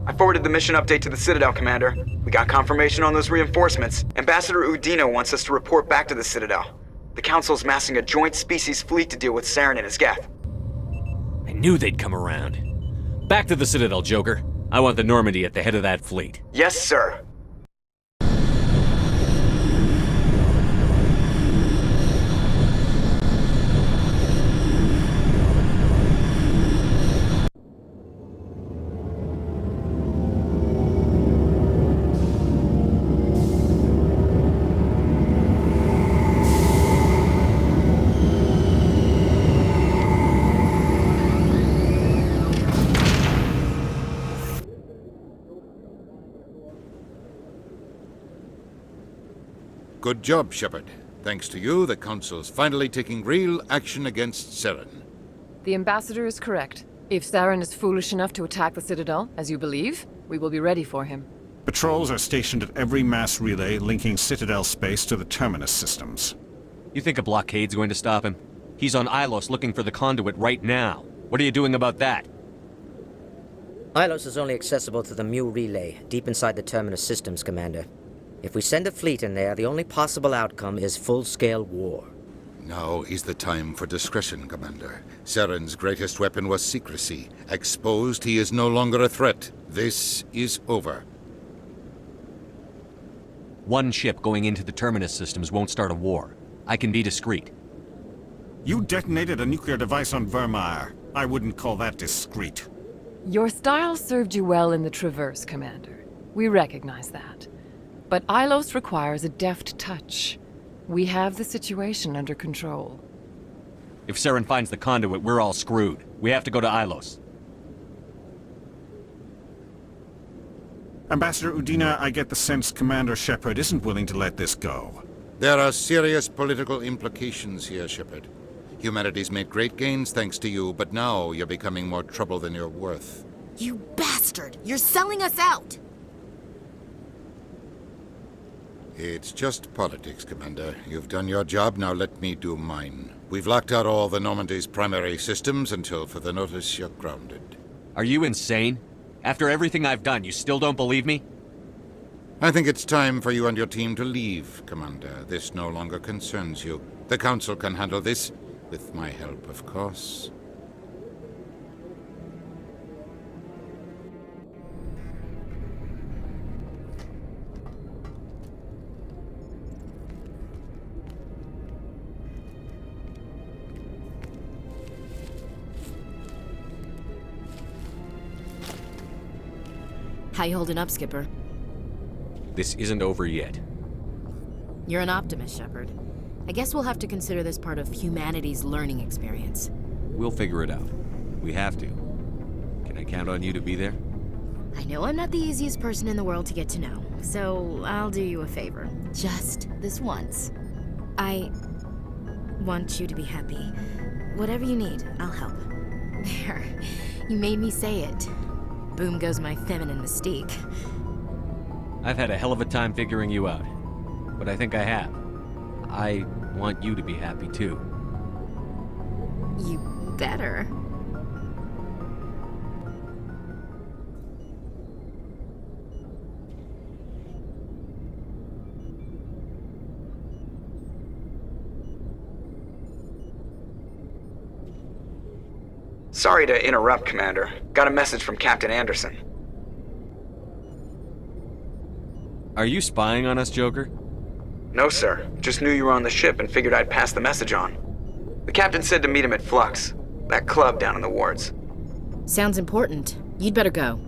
I forwarded the mission update to the Citadel, Commander. We got confirmation on those reinforcements. Ambassador Udina wants us to report back to the Citadel. The Council's massing a joint species fleet to deal with Saren and his Geth. I knew they'd come around. Back to the Citadel, Joker. I want the Normandy at the head of that fleet. Yes, sir. Good job, Shepard. Thanks to you, the Council's finally taking real action against Saren. The Ambassador is correct. If Saren is foolish enough to attack the Citadel, as you believe, we will be ready for him. Patrols are stationed at every mass relay linking Citadel space to the Terminus systems. You think a blockade's going to stop him? He's on Ilos looking for the conduit right now. What are you doing about that? Ilos is only accessible to the Mu relay, deep inside the Terminus systems, Commander. If we send a fleet in there, the only possible outcome is full-scale war. Now is the time for discretion, Commander. Saren's greatest weapon was secrecy. Exposed, he is no longer a threat. This is over. One ship going into the Terminus systems won't start a war. I can be discreet. You detonated a nuclear device on Vermeer. I wouldn't call that discreet. Your style served you well in the Traverse, Commander. We recognize that. But Ilos requires a deft touch. We have the situation under control. If Saren finds the conduit, we're all screwed. We have to go to Ilos. Ambassador Udina, I get the sense Commander Shepard isn't willing to let this go. There are serious political implications here, Shepard. Humanity's made great gains thanks to you, but now you're becoming more trouble than you're worth. You bastard! You're selling us out! It's just politics, Commander. You've done your job, now let me do mine. We've locked out all the Normandy's primary systems until further notice you're grounded. Are you insane? After everything I've done, you still don't believe me? I think it's time for you and your team to leave, Commander. This no longer concerns you. The Council can handle this, with my help, of course. How you holding up, Skipper? This isn't over yet. You're an optimist, Shepard. I guess we'll have to consider this part of humanity's learning experience. We'll figure it out. We have to. Can I count on you to be there? I know I'm not the easiest person in the world to get to know, so I'll do you a favor. Just this once. I want you to be happy. Whatever you need, I'll help. There. You made me say it. Boom goes my feminine mystique. I've had a hell of a time figuring you out. But I think I have. I want you to be happy too. You better. Sorry to interrupt, Commander. Got a message from Captain Anderson. Are you spying on us, Joker? No, sir. Just knew you were on the ship and figured I'd pass the message on. The captain said to meet him at Flux, that club down in the wards. Sounds important. You'd better go.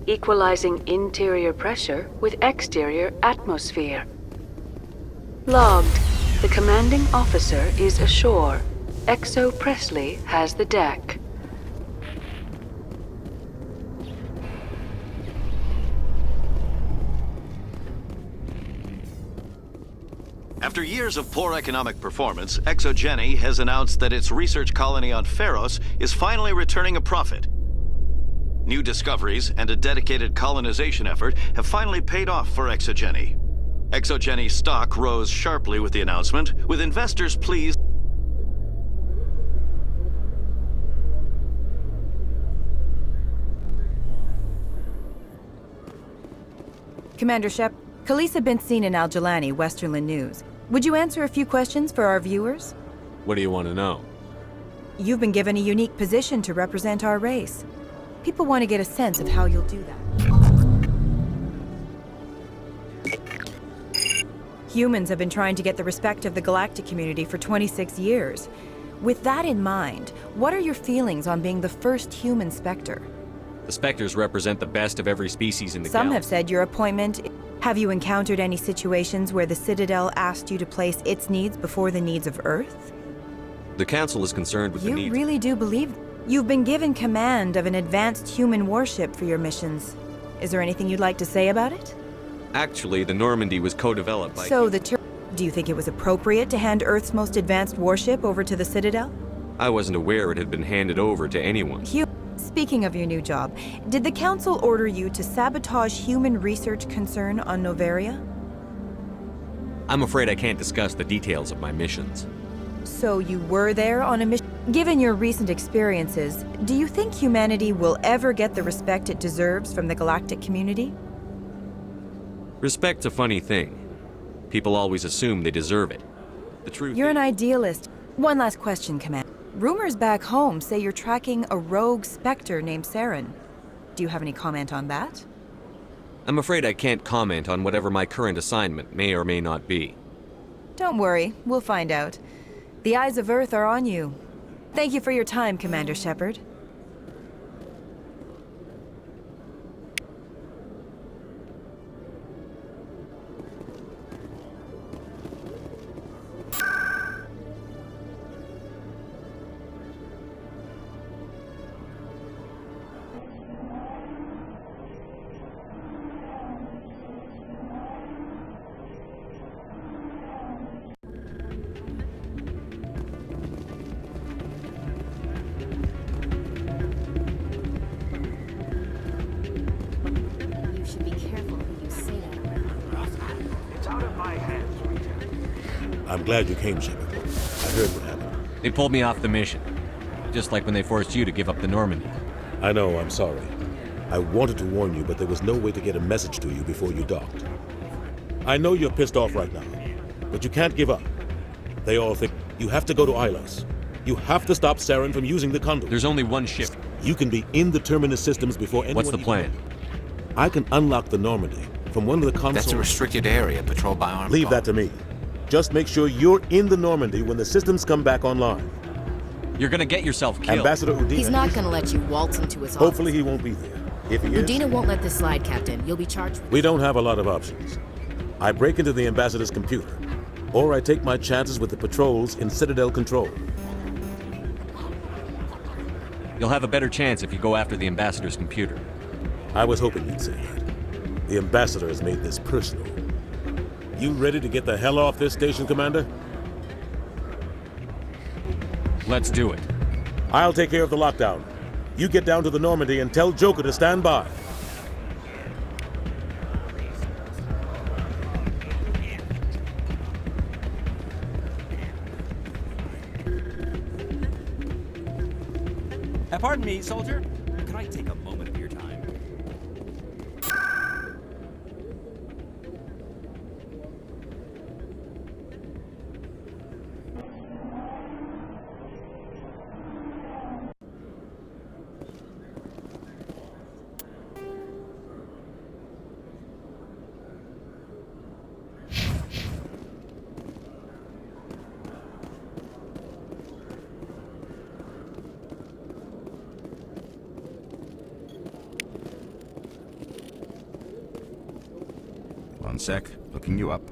Equalizing interior pressure with exterior atmosphere. Logged. The commanding officer is ashore. Exo Presley has the deck. After years of poor economic performance, ExoGeni has announced that its research colony on Pharos is finally returning a profit. New discoveries and a dedicated colonization effort have finally paid off for Exogeny. Exogeny stock rose sharply with the announcement, with investors pleased. Commander Shep, Khalees had been seen in Al-Jalani, Westerland News. Would you answer a few questions for our viewers? What do you want to know? You've been given a unique position to represent our race. People want to get a sense of how you'll do that. Humans have been trying to get the respect of the galactic community for 26 years. With that in mind, what are your feelings on being the first human Spectre? The Spectres represent the best of every species in the Some galaxy. have said your appointment... Have you encountered any situations where the Citadel asked you to place its needs before the needs of Earth? The Council is concerned with the You needs... really do believe... You've been given command of an advanced human warship for your missions. Is there anything you'd like to say about it? Actually, the Normandy was co-developed by... So do you think it was appropriate to hand Earth's most advanced warship over to the Citadel? I wasn't aware it had been handed over to anyone. Speaking of your new job, did the Council order you to sabotage human research concern on Noveria? I'm afraid I can't discuss the details of my missions. So you were there on a mission? Given your recent experiences, do you think humanity will ever get the respect it deserves from the galactic community? Respect's a funny thing. People always assume they deserve it. The truth You're is... an idealist. One last question, Commander. Rumors back home say you're tracking a rogue Spectre named Saren. Do you have any comment on that? I'm afraid I can't comment on whatever my current assignment may or may not be. Don't worry, we'll find out. The eyes of Earth are on you. Thank you for your time, Commander Shepard. You should be careful who you say that around. It's out of my hands, Lieutenant. I'm glad you came, Shepard. I heard what happened. They pulled me off the mission. Just like when they forced you to give up the Normandy. I know, I'm sorry. I wanted to warn you, but there was no way to get a message to you before you docked. I know you're pissed off right now, but you can't give up. They all think you have to go to Ilos. You have to stop Saren from using the conduit. There's only one ship. You can be in the Terminus systems before anyone... What's the even plan? knows. I can unlock the Normandy from one of the consoles... That's a restricted area patrolled by armed Leave that to me. Just make sure you're in the Normandy when the systems come back online. You're gonna get yourself killed. Ambassador Udina... He's not gonna let you waltz into his office. Hopefully he won't be there. If he is... Udina won't let this slide, Captain. You'll be charged with... We don't have a lot of options. I break into the Ambassador's computer, or I take my chances with the patrols in Citadel control. You'll have a better chance if you go after the Ambassador's computer. I was hoping you'd say that. The Ambassador has made this personal. You ready to get the hell off this station, Commander? Let's do it. I'll take care of the lockdown. You get down to the Normandy and tell Joker to stand by. Pardon me, soldier. Could I take a moment of your time? One sec, looking you up.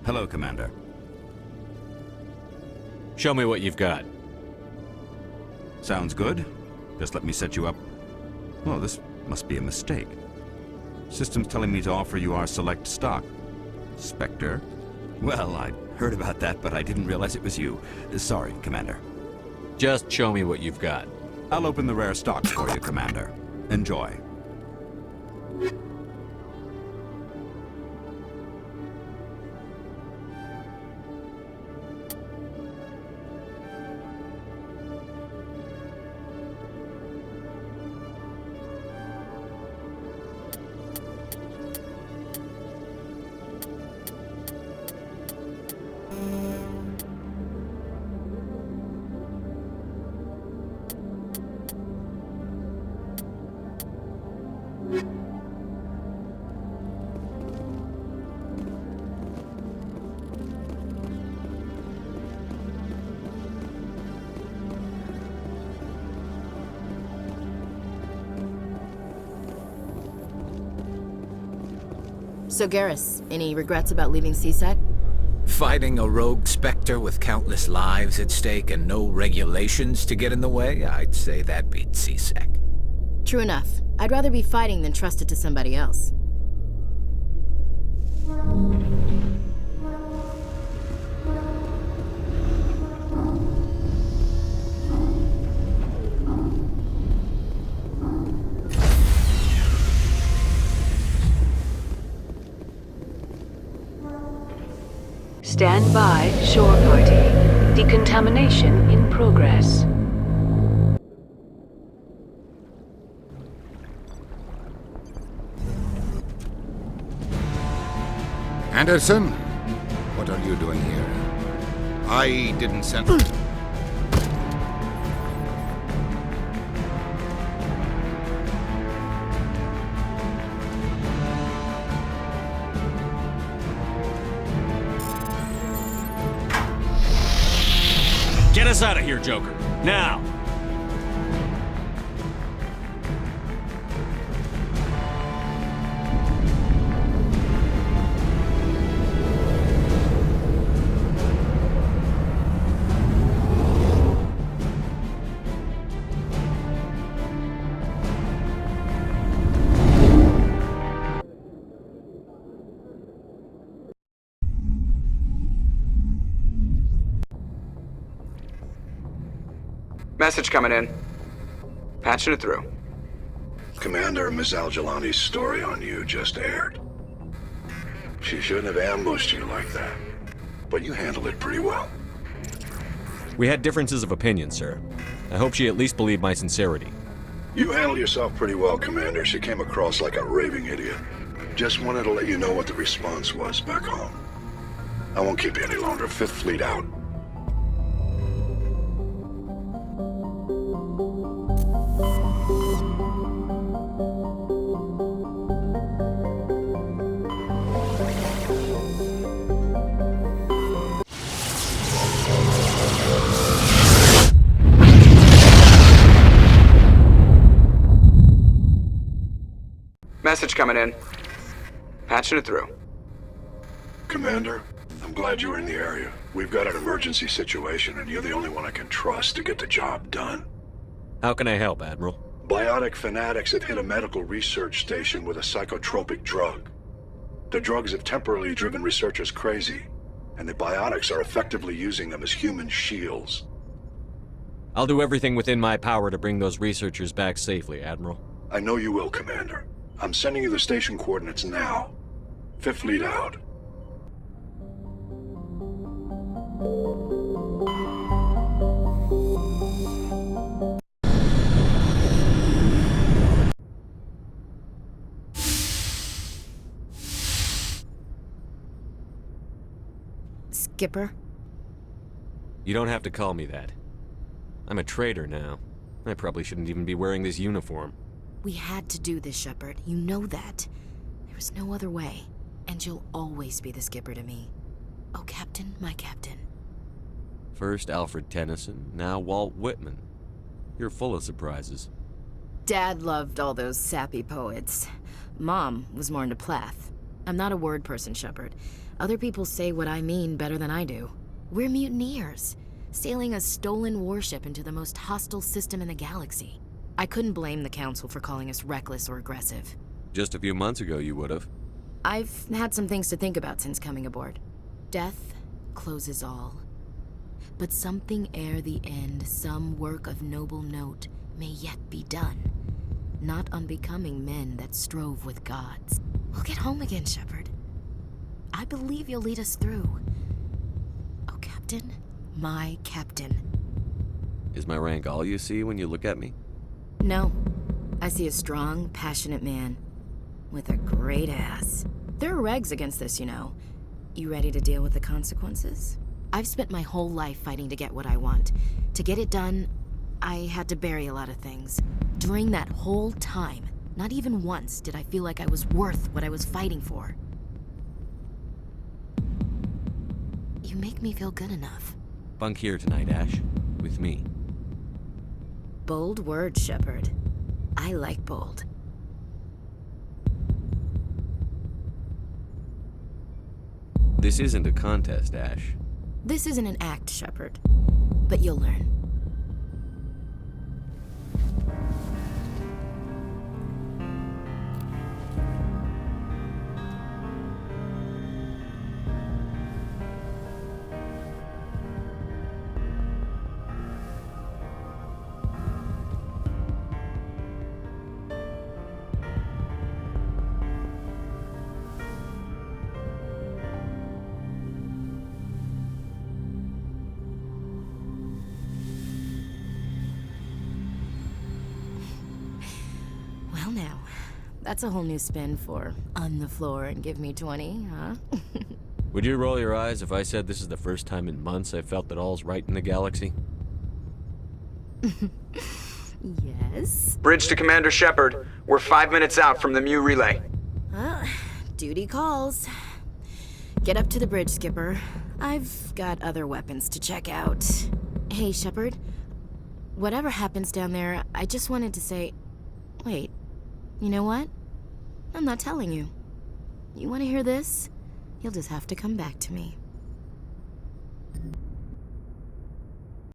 Hello, Commander. Show me what you've got. Sounds good. Just let me set you up. Oh, this must be a mistake. System's telling me to offer you our select stock. Spectre? Well, I'd Heard about that, but I didn't realize it was you. Sorry, Commander. Just show me what you've got. I'll open the rare stocks for you, Commander. Enjoy. So Garrus, any regrets about leaving CSEC? Fighting a rogue Spectre with countless lives at stake and no regulations to get in the way? I'd say that beats CSEC. True enough. I'd rather be fighting than trust it to somebody else. Stand by, shore party. Decontamination in progress. Anderson? What are you doing here? I didn't send... Get us out of here, Joker. Now! Message coming in. Patching it through. Commander, Ms. Al-Jalani's story on you just aired. She shouldn't have ambushed you like that. But you handled it pretty well. We had differences of opinion, sir. I hope she at least believed my sincerity. You handled yourself pretty well, Commander. She came across like a raving idiot. Just wanted to let you know what the response was back home. I won't keep you any longer. Fifth Fleet out. Message coming in. Patching it through. Commander, I'm glad you were in the area. We've got an emergency situation, and you're the only one I can trust to get the job done. How can I help, Admiral? Biotic fanatics have hit a medical research station with a psychotropic drug. The drugs have temporarily driven researchers crazy, and the biotics are effectively using them as human shields. I'll do everything within my power to bring those researchers back safely, Admiral. I know you will, Commander. I'm sending you the station coordinates now. Fifth Fleet out. Skipper? You don't have to call me that. I'm a traitor now. I probably shouldn't even be wearing this uniform. We had to do this, Shepard. You know that. There was no other way. And you'll always be the skipper to me. Oh, Captain, my Captain. First Alfred Tennyson, now Walt Whitman. You're full of surprises. Dad loved all those sappy poets. Mom was more into Plath. I'm not a word person, Shepard. Other people say what I mean better than I do. We're mutineers, sailing a stolen warship into the most hostile system in the galaxy. I couldn't blame the Council for calling us reckless or aggressive. Just a few months ago, you would have. I've had some things to think about since coming aboard. Death, closes all. But something ere the end, some work of noble note, may yet be done. Not unbecoming men that strove with gods. We'll get home again, Shepard. I believe you'll lead us through. Oh, Captain, my Captain. Is my rank all you see when you look at me? No. I see a strong, passionate man. With a great ass. There are regs against this, you know. You ready to deal with the consequences? I've spent my whole life fighting to get what I want. To get it done, I had to bury a lot of things. During that whole time, not even once did I feel like I was worth what I was fighting for. You make me feel good enough. Bunk here tonight, Ash. With me. Bold words, Shepard. I like bold. This isn't a contest, Ash. This isn't an act, Shepard. But you'll learn. Well now, that's a whole new spin for on the floor and give me 20, huh? Would you roll your eyes if I said this is the first time in months I felt that all's right in the galaxy? Yes? Bridge to Commander Shepard. We're 5 minutes out from the Mu relay. Duty calls. Get up to the bridge, Skipper. I've got other weapons to check out. Hey, Shepard. Whatever happens down there, I just wanted to say... Wait. You know what? I'm not telling you. You want to hear this? You'll just have to come back to me.